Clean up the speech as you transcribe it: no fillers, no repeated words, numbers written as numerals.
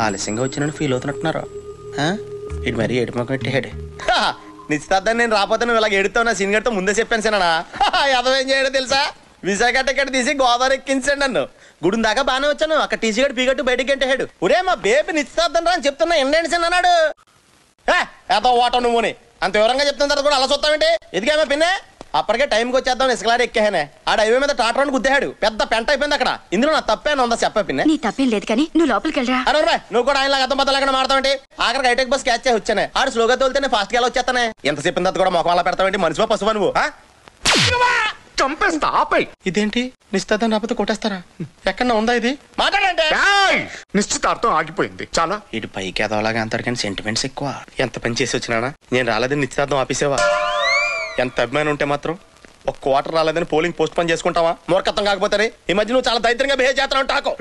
ఆలస్యంగా వచ్చిన ఫీల్ అవుతున్నట్టున్నారు. ఇటు మరీ ఏడుపు పెట్టాడు. నిశ్చితార్థాన్ని నేను రాకపోతే నువ్వు ఇలాగ ఏడుతావు నా సీనియర్తో ముందే చెప్పాను సినా. అదవేం చేయడం తెలుసా, విశాఖ టికెట్ తీసి గోదావరి ఎక్కించాడు నన్ను. గుడి దాకా బాగానే వచ్చాను, అక్కడ టీసీ గడు పీగట్టు బయటికి గంటేహాడు. ఒరే మా బేబీ నిశ్చితార్థం రా అని చెప్తున్నా ఎండేండి సిన్ అన్నాడు. ఏదో ఓట నువ్వుని అంత వివరంగా చెప్తున్న తర్వాత కూడా అలా చూస్తావేంటి? ఎదిగామే పిన్నే అప్పటికే టైంకి వచ్చేద్దాం ఇసుకలారి ఎక్కేహానే. ఆ హైవే మీద టాటరాన్ని గుద్దేహాడు, పెద్ద పెంట అయిపోయింది అక్కడ. ఇందులో నా తప్పేనా ఉందా చెప్పా పిన్నే? నీ తప్పేం లేదు కానీ నువ్వు లోపలికి వెళ్ళరా. అరే నువ్వు కూడా ఆయన అర్థం బద్దలు మాడతావేంటి? ఆఖరికి హైటెక్ బస్ క్యాచ్ చేసి వచ్చానే. ఆడు స్లోగా తోలితేనే ఫాస్ట్ గా వచ్చేస్తానే. ఎంత చెప్పిన తర్వాత కూడా మొఖం అలా పెడతావేంటి? మనిషివా పశువా నువ్వు? చంపేస్తా ఆపై. ఇదేంటి నిశ్చితార్థం రాకపోతే కొట్టేస్తారా? ఎక్కడ ఉందా ఇది? మాట్లాడంటే నిశ్చితార్థం ఆగిపోయింది చాలా. ఇటు పైకి ఎదవలాగా అంటారు కానీ సెంటిమెంట్స్ ఎక్కువ. ఎంత పని చేసి వచ్చినానా? నేను రాలేదని నిశ్చితార్థం ఆపేసావా? ఎంత అభిమానం ఉంటే మాత్రం ఒక క్వార్టర్ రాలేదని పోలింగ్ పోస్ట్ పోన్ చేసుకుంటావా? మూర్ఖత్వం కాకపోతే ఈ మధ్య నువ్వు చాలా దైత్యంగా బిహేవ్ చేస్తున్నావు టాకో.